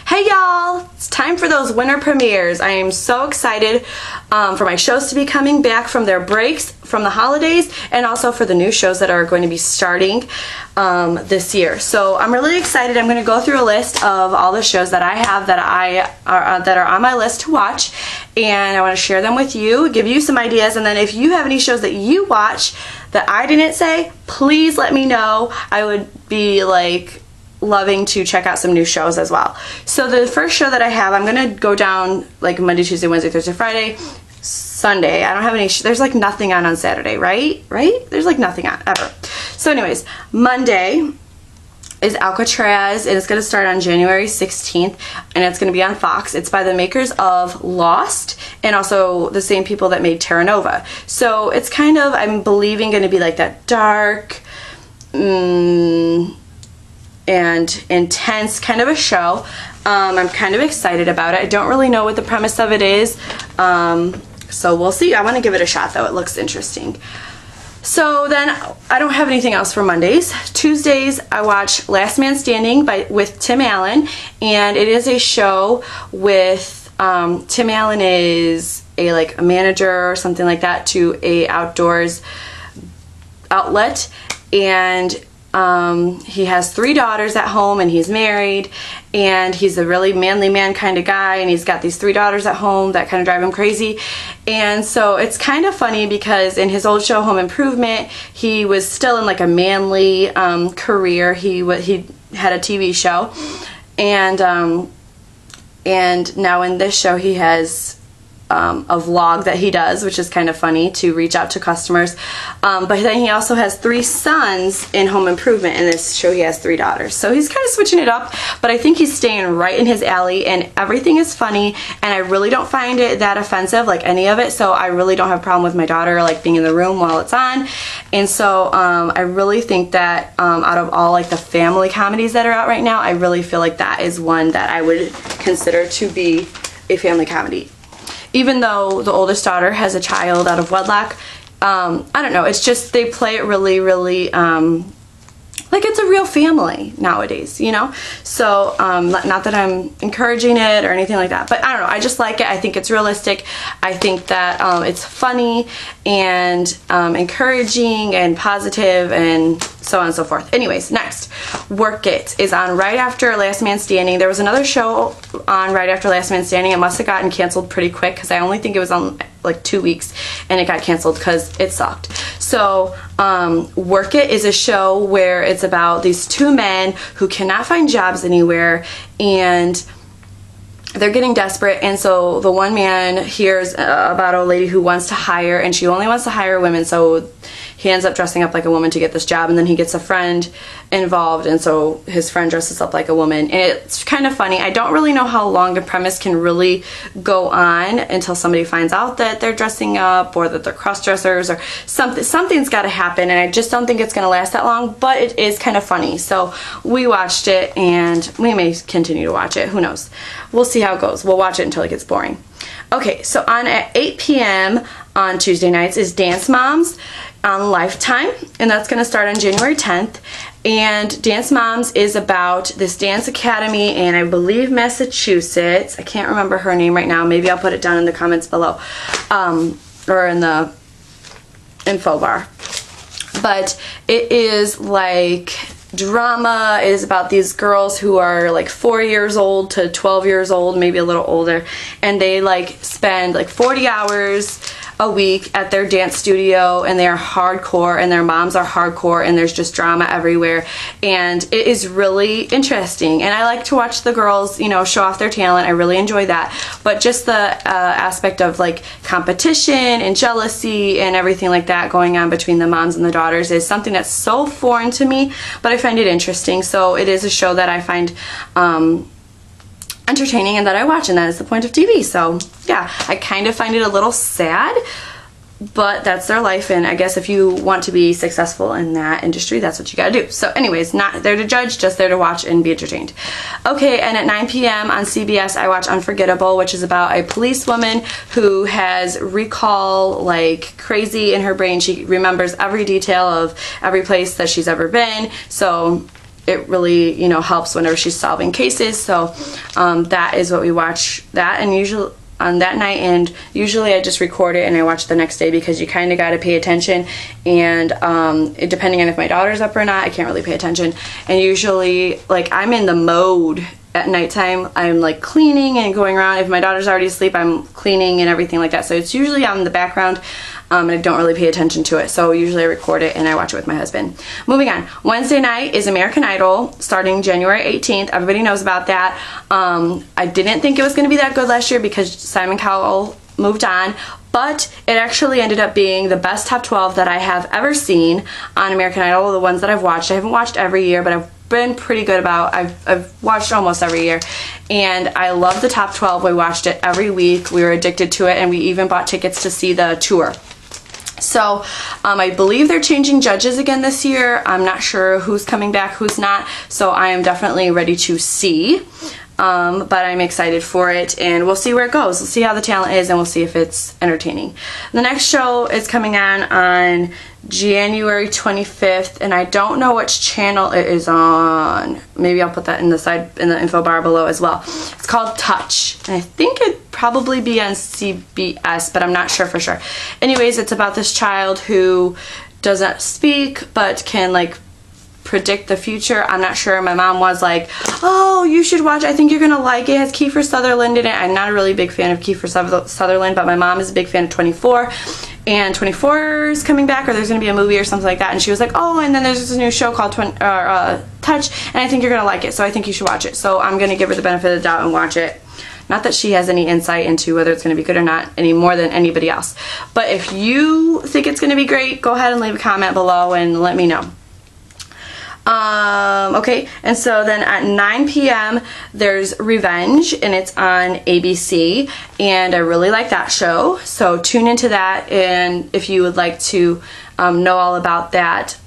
Hey y'all, it's time for those winter premieres. I am so excited for my shows to be coming back from their breaks from the holidays, and also for the new shows that are going to be starting this year. So I'm really excited. I'm going to go through a list of all the shows that I have that are on my list to watch, and I want to share them with you, give you some ideas, and then if you have any shows that you watch that I didn't say, please let me know. I would be like loving to check out some new shows as well. So the first show that I have, I'm gonna go down like Monday, Tuesday, Wednesday, Thursday, Friday, Sunday. I don't have any there's like nothing on Saturday, right? There's like nothing on ever. So anyways, Monday is Alcatraz, and it's going to start on January 16th, and it's going to be on Fox. It's by the makers of Lost, and also the same people that made Terra Nova. So it's kind of, I'm believing, going to be like that dark and intense kind of a show. I'm kind of excited about it. I don't really know what the premise of it is, so we'll see. I want to give it a shot though. It looks interesting. So then I don't have anything else for Mondays. Tuesdays I watch Last Man Standing with Tim Allen, and it is a show with Tim Allen is a manager or something like that to a outdoors outlet, and he has 3 daughters at home, and he's married, and he's a really manly man kind of guy, and he's got these 3 daughters at home that kind of drive him crazy. And so it's kind of funny because in his old show Home Improvement, he was still in like a manly career. He had a TV show, and now in this show he has a vlog that he does, which is kind of funny, to reach out to customers. But then he also has 3 sons in Home Improvement. In this show he has 3 daughters. So he's kind of switching it up, but I think he's staying right in his alley, and everything is funny, and I really don't find it that offensive, like any of it. So I really don't have a problem with my daughter like being in the room while it's on. And so I really think that out of all like the family comedies that are out right now, I really feel like that is one that I would consider to be a family comedy. Even though the oldest daughter has a child out of wedlock, I don't know, it's just they play it really, really, like it's a real family nowadays, you know? So, not that I'm encouraging it or anything like that, but I don't know, I just like it. I think it's realistic. I think that it's funny and encouraging and positive and so on and so forth. Anyways, next, Work It is on right after Last Man Standing. There was another show on right after Last Man Standing. It must have gotten canceled pretty quick because I only think it was on like 2 weeks, and it got canceled because it sucked. So Work It is a show where it's about these 2 men who cannot find jobs anywhere, and they're getting desperate. And so the one man hears about a lady who wants to hire, and she only wants to hire women, so he ends up dressing up like a woman to get this job, and then he gets a friend involved, and so his friend dresses up like a woman, and it's kind of funny. I don't really know how long the premise can really go on until somebody finds out that they're dressing up or that they're cross-dressers or something. Something's got to happen, and I just don't think it's going to last that long, but it is kind of funny. So we watched it, and we may continue to watch it. Who knows? We'll see how it goes. We'll watch it until it gets boring. Okay, so on at 8 p.m. on Tuesday nights is Dance Moms on Lifetime, and that's going to start on January 10th. And Dance Moms is about this dance academy in, I believe, Massachusetts. I can't remember her name right now. Maybe I'll put it down in the comments below, or in the info bar. But it is like drama. It is about these girls who are like 4 years old to 12 years old, maybe a little older, and they like spend like 40 hours a week at their dance studio, and they are hardcore, and their moms are hardcore, and there's just drama everywhere, and it is really interesting. And I like to watch the girls, you know, show off their talent. I really enjoy that. But just the aspect of like competition and jealousy and everything like that going on between the moms and the daughters is something that's so foreign to me, but I find it interesting. So it is a show that I find entertaining and that I watch, and that is the point of TV. So yeah, I kind of find it a little sad, but that's their life, and I guess if you want to be successful in that industry, that's what you gotta do. So anyways, not there to judge, just there to watch and be entertained. Okay, and at 9 p.m. on CBS I watch Unforgettable, which is about a policewoman who has recall like crazy in her brain. She remembers every detail of every place that she's ever been. So it really, you know, helps whenever she's solving cases. So that is what we watch that, and usually on that night, and usually I just record it and I watch the next day, because you kind of got to pay attention, and depending on if my daughter's up or not, I can't really pay attention. And usually, like, I'm in the mode at nighttime. I'm like cleaning and going around. If my daughter's already asleep, I'm cleaning and everything like that, so it's usually on the background. And I don't really pay attention to it, so usually I record it and I watch it with my husband. Moving on, Wednesday night is American Idol, starting January 18th. Everybody knows about that. I didn't think it was going to be that good last year because Simon Cowell moved on, but it actually ended up being the best top 12 that I have ever seen on American Idol, the ones that I've watched. I haven't watched every year, but I've been pretty good about, I've watched almost every year, and I love the top 12. We watched it every week. We were addicted to it, and we even bought tickets to see the tour. So I believe they're changing judges again this year. I'm not sure who's coming back, who's not, so I am definitely ready to see. But I'm excited for it, and we'll see where it goes. We'll see how the talent is, and we'll see if it's entertaining. The next show is coming on January 25th, and I don't know which channel it is on. Maybe I'll put that in the info bar below as well. It's called Touch, and I think it'd probably be on CBS, but I'm not sure for sure. Anyways, it's about this child who doesn't speak but can, like, predict the future. I'm not sure. My mom was like, oh, you should watch, I think you're gonna like it. It has Kiefer Sutherland in it. I'm not a really big fan of Kiefer Sutherland, but my mom is a big fan of 24, and 24 is coming back, or there's gonna be a movie or something like that, and she was like, oh, and then there's this new show called Touch, and I think you're gonna like it, so I think you should watch it. So I'm gonna give her the benefit of the doubt and watch it. Not that she has any insight into whether it's going to be good or not any more than anybody else, but if you think it's going to be great, go ahead and leave a comment below and let me know. Okay, and so then at 9 p.m. there's Revenge, and it's on ABC, and I really like that show, so tune into that, and if you would like to know all about that.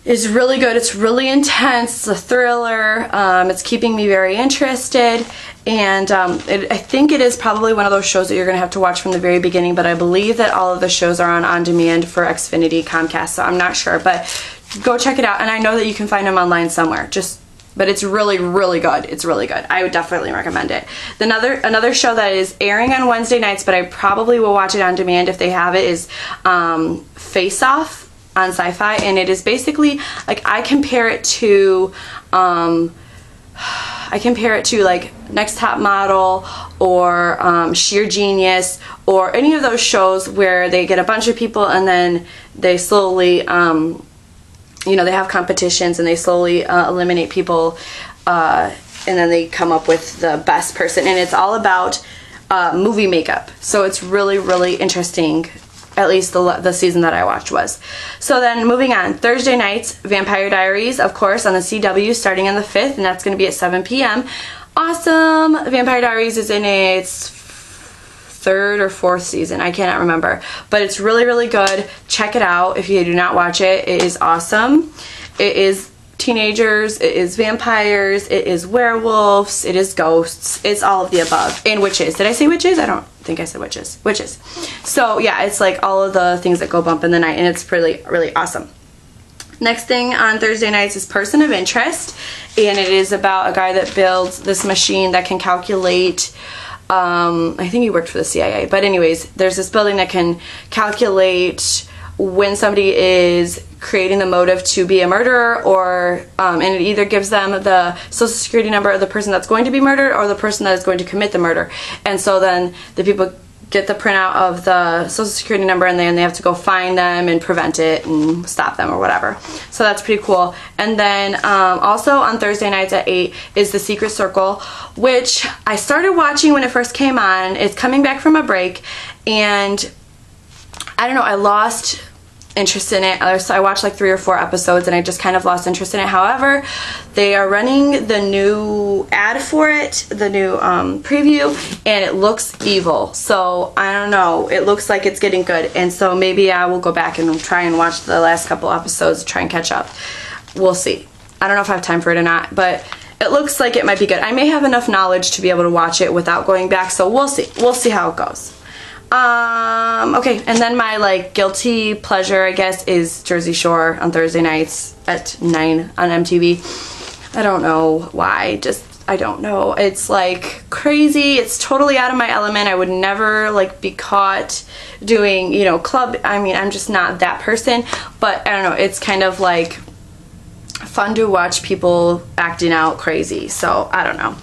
It's really good. It's really intense. It's a thriller. It's keeping me very interested, and I think it is probably one of those shows that you're going to have to watch from the very beginning, but I believe that all of the shows are on demand for Xfinity, Comcast, so I'm not sure, but go check it out, and I know that you can find them online somewhere. But it's really, really good. It's really good. I would definitely recommend it. Another show that is airing on Wednesday nights, but I probably will watch it on demand if they have it, is Face Off on SyFy, and it is basically, like, I compare it to like Next Top Model or Sheer Genius, or any of those shows where they get a bunch of people and then they slowly you know, they have competitions and they slowly eliminate people, and then they come up with the best person, and it's all about movie makeup. So it's really, really interesting. At least the season that I watched was. So then moving on, Thursday nights, Vampire Diaries, of course, on the CW, starting on the 5th, and that's going to be at 7 p.m. Awesome! Vampire Diaries is in its 3rd or 4th season. I cannot remember. But it's really, really good. Check it out if you do not watch it. It is awesome. It is teenagers, it is vampires, it is werewolves, it is ghosts, it's all of the above. And witches. Did I say witches? I don't think I said witches. Witches. So yeah, it's like all of the things that go bump in the night, and it's really, really awesome. Next thing on Thursday nights is Person of Interest, and it is about a guy that builds this machine that can calculate, I think he worked for the CIA, but anyways, there's this building that can calculate when somebody is creating the motive to be a murderer, or and it either gives them the social security number of the person that's going to be murdered or the person that is going to commit the murder. And so then the people get the printout of the social security number, and then they have to go find them and prevent it and stop them or whatever. So that's pretty cool. And then also on Thursday nights at 8 is The Secret Circle, which I started watching when it first came on. It's coming back from a break, and I don't know, I lost interest in it. So I watched like 3 or 4 episodes and I just kind of lost interest in it. However, they are running the new ad for it, the new preview, and it looks evil. So I don't know, it looks like it's getting good, and so maybe I will go back and try and watch the last couple episodes to try and catch up. We'll see. I don't know if I have time for it or not, but it looks like it might be good. I may have enough knowledge to be able to watch it without going back, so we'll see. We'll see how it goes. Okay, and then my like guilty pleasure, I guess, is Jersey Shore on Thursday nights at 9 on MTV. I don't know why, just I don't know. It's like crazy. It's totally out of my element. I would never like be caught doing, you know, club. I mean, I'm just not that person, but I don't know. It's kind of like fun to watch people acting out crazy. So I don't know.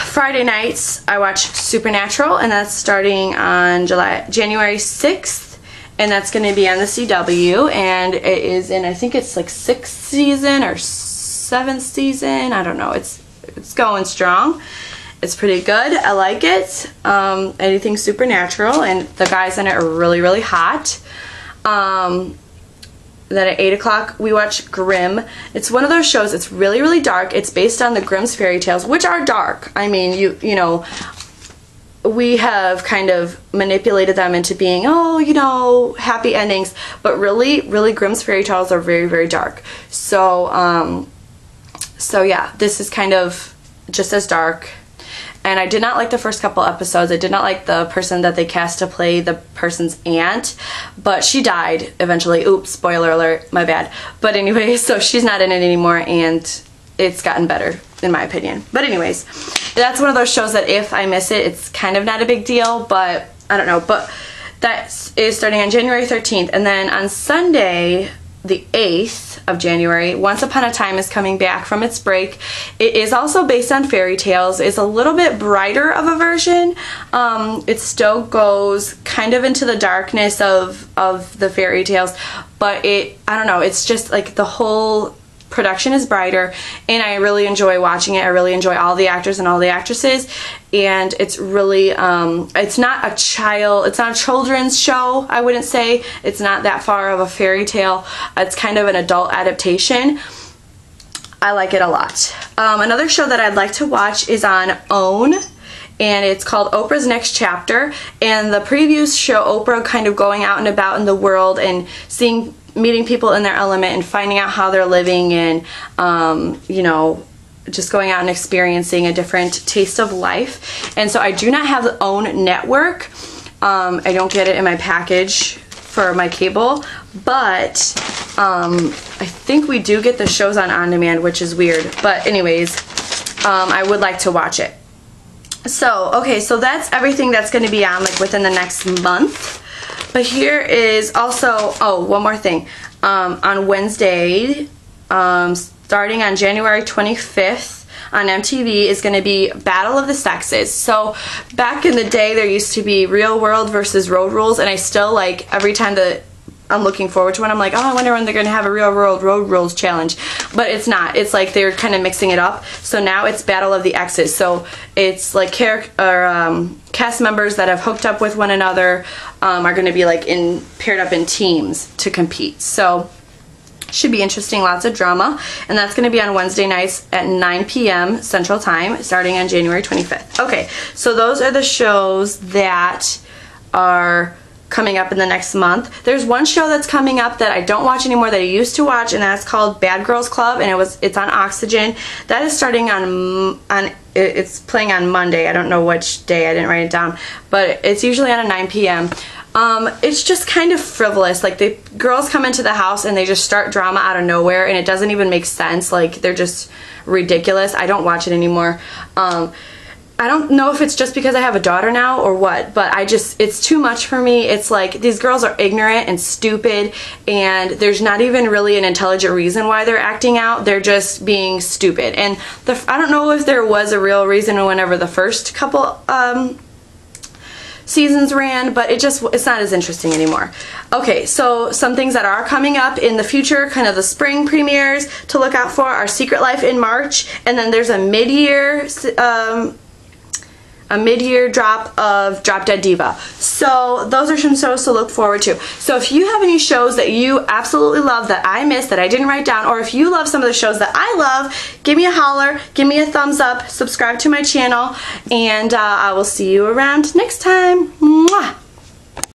Friday nights I watch Supernatural, and that's starting on January 6th, and that's going to be on the CW, and it is in, I think it's like 6th season or 7th season. I don't know. It's going strong. It's pretty good. I like it. Anything supernatural, and the guys in it are really, really hot. Then at 8 o'clock we watch Grimm. It's one of those shows, it's really, really dark. It's based on the Grimm's fairy tales, which are dark. I mean, you know, we have kind of manipulated them into being, oh, you know, happy endings. But really, really Grimm's fairy tales are very, very dark. So, so yeah, this is kind of just as dark. And I did not like the first couple episodes. I did not like the person that they cast to play the person's aunt, but she died eventually. Oops, spoiler alert, my bad. But anyway, so she's not in it anymore, and it's gotten better, in my opinion. But anyways, that's one of those shows that if I miss it, it's kind of not a big deal, but I don't know. But that is starting on January 13th, and then on Sunday, the 8th of January, Once Upon a Time is coming back from its break. It is also based on fairy tales. It's a little bit brighter of a version. It still goes kind of into the darkness of the fairy tales, but I don't know, it's just like the whole production is brighter, and I really enjoy watching it. I really enjoy all the actors and all the actresses, and it's really it's not a children's show, I wouldn't say. It's not that far of a fairy tale. It's kind of an adult adaptation. I like it a lot. Another show that I'd like to watch is on OWN, and it's called Oprah's Next Chapter, and the previews show Oprah kind of going out and about in the world and meeting people in their element and finding out how they're living, and you know, just going out and experiencing a different taste of life. And so I do not have the OWN network. I don't get it in my package for my cable, but I think we do get the shows on demand, which is weird. But anyways, I would like to watch it. So okay, so that's everything that's going to be on like within the next month. But here is also, oh, one more thing. On Wednesday, starting on January 25th on MTV is going to be Battle of the Sexes. So back in the day, there used to be Real World versus Road Rules, and I still like every time that I'm looking forward to one, I'm like, oh, I wonder when they're going to have a Real World Road Rules challenge. But it's not. It's like they're kind of mixing it up. So now it's Battle of the Exes. So it's like cast members that have hooked up with one another are going to be like paired up in teams to compete. So should be interesting, lots of drama. And that's going to be on Wednesday nights at 9 p.m. Central Time, starting on January 25th. Okay, so those are the shows that are coming up in the next month. There's one show that's coming up that I don't watch anymore that I used to watch, and that's called Bad Girls Club, and it's on Oxygen. That is starting it's playing on Monday. I don't know which day, I didn't write it down, but it's usually on at 9 p.m. It's just kind of frivolous. Like, the girls come into the house and they just start drama out of nowhere, and it doesn't even make sense. Like, they're just ridiculous. I don't watch it anymore. I don't know if it's just because I have a daughter now or what, but it's too much for me. It's like these girls are ignorant and stupid, and there's not even really an intelligent reason why they're acting out. They're just being stupid. And I don't know if there was a real reason whenever the first couple seasons ran, but it's not as interesting anymore. Okay, so some things that are coming up in the future, kind of the spring premieres to look out for, are Secret Life in March, and then there's a mid-year drop of Drop Dead Diva. So those are some shows to look forward to. So if you have any shows that you absolutely love that I missed, that I didn't write down, or if you love some of the shows that I love, give me a holler, give me a thumbs up, subscribe to my channel, and I will see you around next time. Mwah!